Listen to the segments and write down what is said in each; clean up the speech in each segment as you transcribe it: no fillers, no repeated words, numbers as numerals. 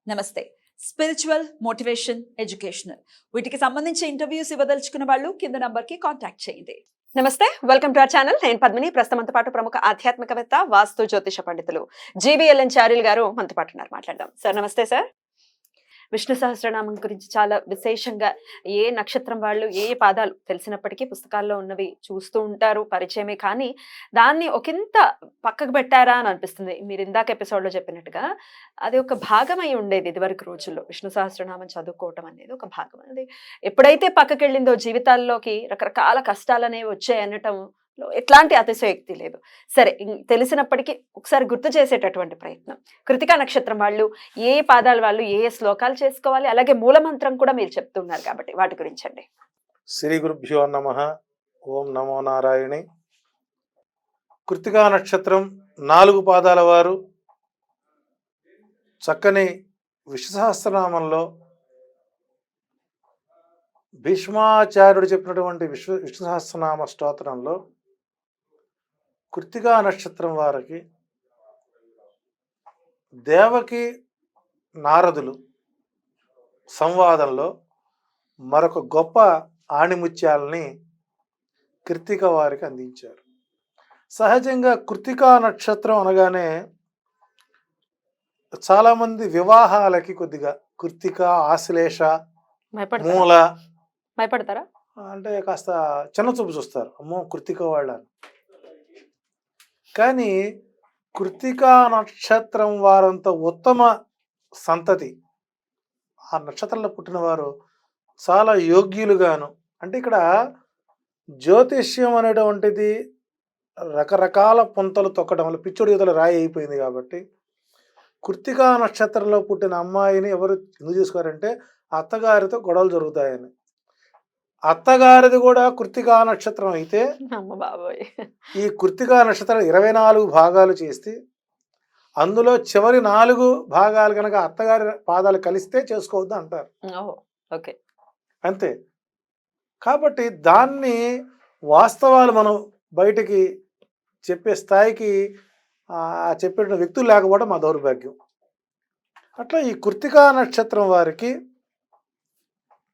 నమస్తే. Spiritual, motivation, educational వీటికి సంబంధించి ఇంటర్వ్యూస్ ఇవ్వదలుచుకున్న వాళ్ళు కింద నంబర్ కి కాంటాక్ట్ చేయండి. నమస్తే, వెల్కమ్ టు అవర్ ఛానల్. నేను పద్మిని. ప్రస్తుతంతో పాటు ప్రముఖ ఆధ్యాత్మికవేత్త, వాస్తు జ్యోతిష పండితులు జీవీఎల్ఎన్ చార్యులు గారు మనతో పాటు ఉన్నారు. మాట్లాడదాం. సార్ నమస్తే. సార్, విష్ణు సహస్రనామం గురించి చాలా విశేషంగా ఏ నక్షత్రం వాళ్ళు ఏ పాదాలు తెలిసినప్పటికీ పుస్తకాల్లో ఉన్నవి చూస్తూ ఉంటారు, పరిచయమే. కానీ దాన్ని ఒకంత పక్కకు పెట్టారా అని అనిపిస్తుంది. మీరు ఇందాక ఎపిసోడ్లో చెప్పినట్టుగా అది ఒక భాగం అయి ఉండేది ఇదివరకు రోజుల్లో. విష్ణు సహస్రనామం చదువుకోవటం అనేది ఒక భాగం. అది ఎప్పుడైతే పక్కకి వెళ్ళిందో జీవితాల్లోకి రకరకాల కష్టాలు అనేవి వచ్చాయి అనటం ఎట్లాంటి అతిశయోక్తి లేదు. సరే, తెలిసినప్పటికీ ఒకసారి గుర్తు చేసేటటువంటి ప్రయత్నం. కృతికా నక్షత్రం వాళ్ళు ఏ పాదాల వాళ్ళు ఏ శ్లోకాలు చేసుకోవాలి, అలాగే మూలమంత్రం కూడా మీరు చెప్తున్నారు కాబట్టి వాటి గురించి అండి. శ్రీ గురుభ్యో నమః. ఓం నమో నారాయణి. కృతికా నక్షత్రం 4 పాదాల వారు చక్కని విష్ణు సహస్రనామంలో భీష్మాచార్యుడు చెప్పినటువంటి విష్ణు సహస్రనామ స్తోత్రంలో కృతికా నక్షత్రం వారికి దేవకి నారదులు సంవాదంలో మరొక గొప్ప ఆణిముత్యాలని కృతిక వారికి అందించారు. సహజంగా కృతికా నక్షత్రం అనగానే చాలామంది వివాహాలకి కొద్దిగా కృతిక, ఆశ్లేష, మూల భయపడతారా అంటే కాస్త చిన్న చూపు చూస్తారు. అమ్మో కృతిక వాళ్ళని. కానీ కృతికా నక్షత్రం వారంత ఉత్తమ సంతతి, ఆ నక్షత్రంలో పుట్టిన వారు చాలా యోగ్యులుగాను. అంటే ఇక్కడ జ్యోతిష్యం అనేటువంటిది రకరకాల పుంతలు తొక్కడం వల్ల పిచ్చుడి యుతలు రాయి అయిపోయింది. కాబట్టి కృతికా నక్షత్రంలో పుట్టిన అమ్మాయిని ఎవరు ఎందుకు చేసుకోవారంటే అత్తగారితో గొడవలు జరుగుతాయని. అత్తగారిది కూడా కృతికా నక్షత్రం అయితే ఈ కృతికా నక్షత్రం 24 భాగాలు చేస్తే అందులో చివరి 4 భాగాలు కనుక అత్తగారి పాదాలు కలిస్తే చేసుకోవద్దు అంటారు. ఓకే, అంతే. కాబట్టి దాన్ని వాస్తవాలు మనం బయటికి చెప్పే స్థాయికి చెప్పిన వ్యక్తులు లేకపోవడం మా దౌర్భాగ్యం. అట్లా ఈ కృతికా నక్షత్రం వారికి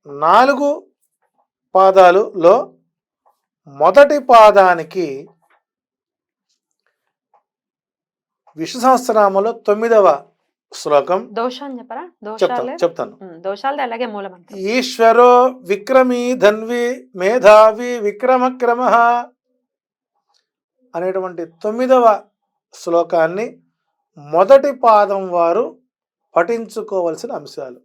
4 పాదాలులో మొదటి పాదానికి విష్ణు సహస్రనామంలో 9వ శ్లోకం. దోషాన్ని చెప్పరా? చెప్తాను. దోషాలు అలాగే మూలమంత్రం. ఈశ్వరో విక్రమీ ధన్వి మేధావి విక్రమక్రమ అనేటువంటి 9వ శ్లోకాన్ని మొదటి పాదం వారు పఠించుకోవలసిన అంశాలు.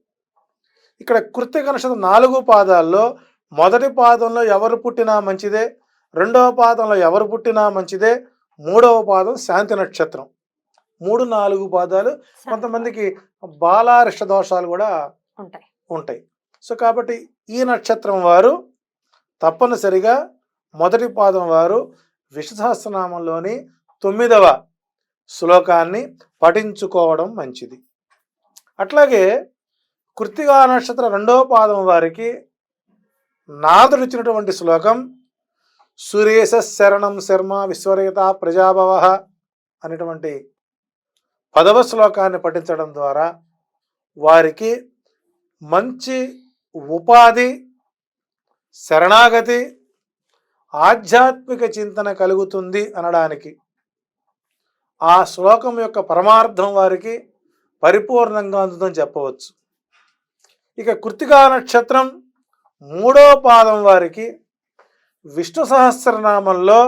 ఇక్కడ కృతిక నక్షత్రం 4 పాదాల్లో మొదటి పాదంలో ఎవరు పుట్టినా మంచిదే, 2వ పాదంలో ఎవరు పుట్టినా మంచిదే, 3వ పాదం శాంతి నక్షత్రం. 3, 4 పాదాలు కొంతమందికి బాలారిష్ట దోషాలు కూడా ఉంటాయి. సో కాబట్టి ఈ నక్షత్రం వారు తప్పనిసరిగా మొదటి పాదం వారు విష్ణు సహస్రనామంలోని 9వ శ్లోకాన్ని పఠించుకోవడం మంచిది. అట్లాగే కృతికా నక్షత్రం 2వ పాదం వారికి నారదుడు ఇచ్చినటువంటి శ్లోకం సురేశ శరణం శర్మ విశ్వరేత ప్రజాభవ అనేటువంటి 10వ శ్లోకాన్ని పఠించడం ద్వారా వారికి మంచి ఉపాధి, శరణాగతి, ఆధ్యాత్మిక చింతన కలుగుతుంది అనడానికి ఆ శ్లోకం యొక్క పరమార్థం వారికి పరిపూర్ణంగా అందుతుందని చెప్పవచ్చు. ఇక కృతికా నక్షత్రం 3వ పాదం వారికి విష్ణు సహస్రనామంలో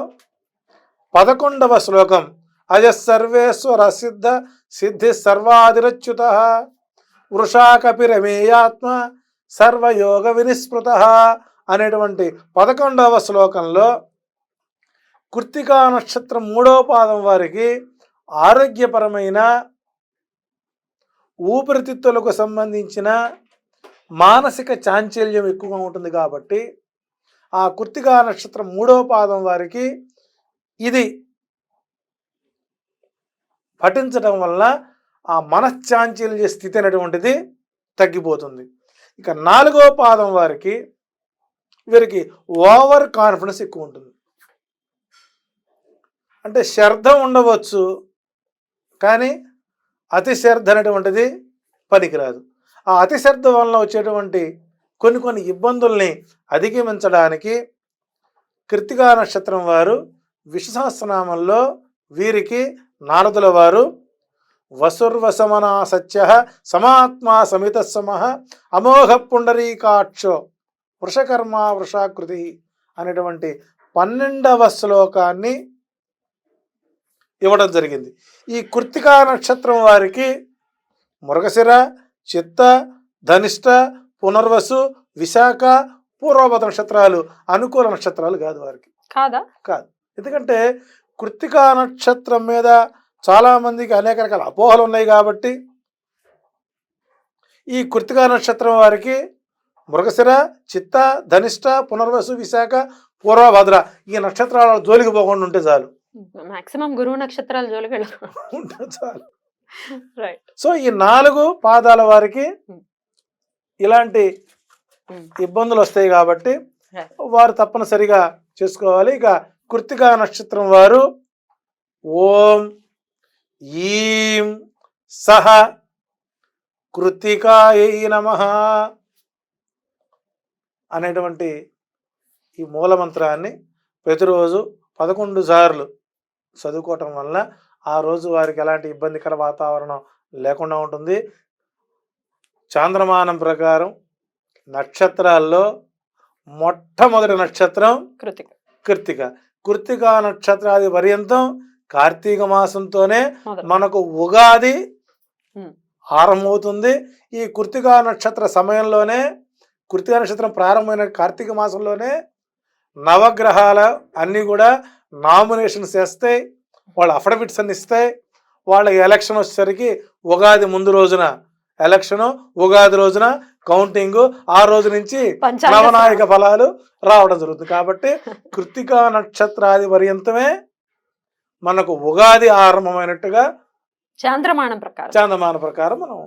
11వ శ్లోకం అజ సర్వేశ్వర సిద్ధ సిద్ధి సర్వాదిరచ్యుత వృషా కపిరమేయాత్మ సర్వయోగ వినిస్మృత అనేటువంటి 11వ శ్లోకంలో కృతికా నక్షత్రం 3వ పాదం వారికి ఆరోగ్యపరమైన, ఊపిరితిత్తులకు సంబంధించిన మానసిక చాంచల్యం ఎక్కువగా ఉంటుంది. కాబట్టి ఆ కృతికా నక్షత్రం 3వ పాదం వారికి ఇది పఠించడం వల్ల ఆ మనశ్చాంచల్య స్థితి అనేటువంటిది తగ్గిపోతుంది. ఇక 4వ పాదం వారికి వీరికి ఓవర్ కాన్ఫిడెన్స్ ఎక్కువ ఉంటుంది. అంటే శ్రద్ధ ఉండవచ్చు కానీ అతి శ్రద్ధ అనేటువంటిది పనికిరాదు. ఆ అతి శ్రద్ధ వలన వచ్చేటువంటి కొన్ని కొన్ని ఇబ్బందుల్ని అధిగమించడానికి కృత్తికా నక్షత్రం వారు విష్ణు సహస్రనామంలో వీరికి నారదుల వారు వసుర్వసమనా సత్య సమాత్మా సమిత సమః అమోఘ పుండరీకాక్షో వృషకర్మ వృషాకృతి అనేటువంటి 12వ శ్లోకాన్ని ఇవ్వడం జరిగింది. ఈ కృత్తికా నక్షత్రం వారికి మృగశిర, చిత్త, ధనిష్ట, పునర్వసు, విశాఖ, పూర్వభద్ర నక్షత్రాలు అనుకూల నక్షత్రాలు కాదు వారికి. కాదా? కాదు. ఎందుకంటే కృత్తికా నక్షత్రం మీద చాలా మందికి అనేక రకాల అపోహలు ఉన్నాయి కాబట్టి ఈ కృత్తికా నక్షత్రం వారికి మృగశిర, చిత్త, ధనిష్ట, పునర్వసు, విశాఖ, పూర్వభద్ర ఈ నక్షత్రాల జోలికి పోకుండా ఉంటే చాలు. మాక్సిమం గురువు నక్షత్రాలు జోలికి వెళ్ళరు. ఉంటే చాలు. రైట్. సో ఈ 4 పాదాల వారికి ఇలాంటి ఇబ్బందులు వస్తాయి కాబట్టి వారు తప్పనిసరిగా చేసుకోవాలి. ఇక కృత్తికా నక్షత్రం వారు ఓం ఈం సహ కృత్తికాయై నమః అనేటువంటి ఈ మూలమంత్రాన్ని ప్రతిరోజు 11 సార్లు చదువుకోవటం వల్ల ఆ రోజు వారికి ఎలాంటి ఇబ్బందికర వాతావరణం లేకుండా ఉంటుంది. చాంద్రమానం ప్రకారం నక్షత్రాల్లో మొట్టమొదటి నక్షత్రం కృతిక. కృత్తిక. కృత్తికా నక్షత్రాది పర్యంతం కార్తీక మాసంతోనే మనకు ఉగాది ఆరంభమవుతుంది. ఈ కృత్తికా నక్షత్ర సమయంలోనే కృత్తికా నక్షత్రం ప్రారంభమైన కార్తీక మాసంలోనే నవగ్రహాల అన్నీ కూడా నామినేషన్స్ వేస్తాయి, వాళ్ళ అఫిడవిట్స్ అన్ని ఇస్తాయి. వాళ్ళకి ఎలక్షన్ వచ్చేసరికి ఉగాది ముందు రోజున ఎలక్షను, ఉగాది రోజున కౌంటింగ్, ఆ రోజు నుంచి నవనాయక ఫలాలు రావడం జరుగుతుంది. కాబట్టి కృత్తికా నక్షత్రాది పర్యంతమే మనకు ఉగాది ఆరంభమైనట్టుగా చాంద్రమానం ప్రకారం మనం,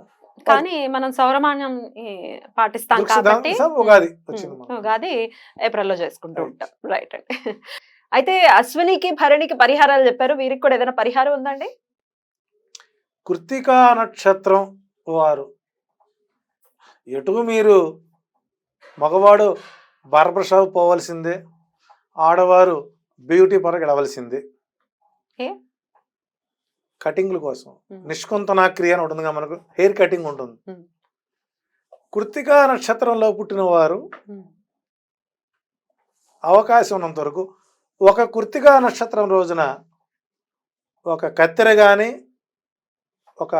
కానీ మనం సౌరమానం పాటిస్తాం కాబట్టి ఉగాది వచ్చింది. ఉగాది ఏప్రిల్లో చేసుకుంటూ ఉంటాం. రైట్ అండి. అయితే అశ్వినికి భరణికి పరిహారాలు చెప్పారు, వీరికి కూడా ఏదైనా పరిహారం ఉందండి? కృత్తికా నక్షత్రం వారు ఎటు మీరు మగవాడు బార్బర్ షాప్ పోవలసిందే, ఆడవారు బ్యూటీ పార్లర్ వెళ్ళవలసిందే. కటింగ్ల కోసం నిష్కుంతనా క్రియ అని ఉంటుందిగా, మనకు హెయిర్ కటింగ్ ఉంటుంది. కృత్తికా నక్షత్రంలో పుట్టిన వారు అవకాశం ఉన్నంత వరకు ఒక కృత్తికా నక్షత్రం రోజున ఒక కత్తెర కానీ ఒక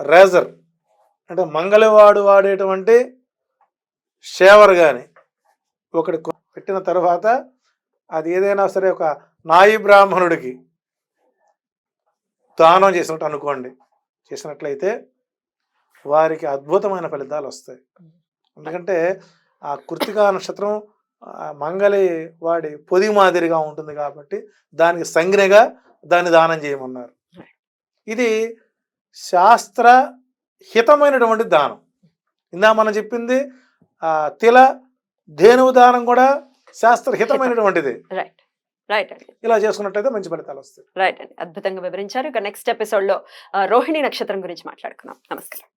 రేజర్ అంటే మంగళవాడు వాడేటువంటి షేవర్ కానీ ఒకటి పెట్టిన తర్వాత అది ఏదైనా సరే ఒక నాయి బ్రాహ్మణుడికి దానం చేసినట్టు అనుకోండి, చేసినట్లయితే వారికి అద్భుతమైన ఫలితాలు వస్తాయి. ఎందుకంటే ఆ కృత్తికా నక్షత్రం మంగళి వాడి పొది మాదిరిగా ఉంటుంది కాబట్టి దానికి సంజ్ఞగా దాన్ని దానం చేయమన్నారు. ఇది శాస్త్ర హితమైనటువంటి దానం. ఇందా మనం చెప్పింది తిల ధేనువు దానం కూడా శాస్త్రహితమైనటువంటిది. రైట్ రైట్ అండి. ఇలా చేసుకున్నట్లయితే మంచి ఫలితాలు వస్తాయి. రైట్ అండి, అద్భుతంగా వివరించారు. ఇక నెక్స్ట్ ఎపిసోడ్ లో రోహిణి నక్షత్రం గురించి మాట్లాడుకుందాం. నమస్కారం.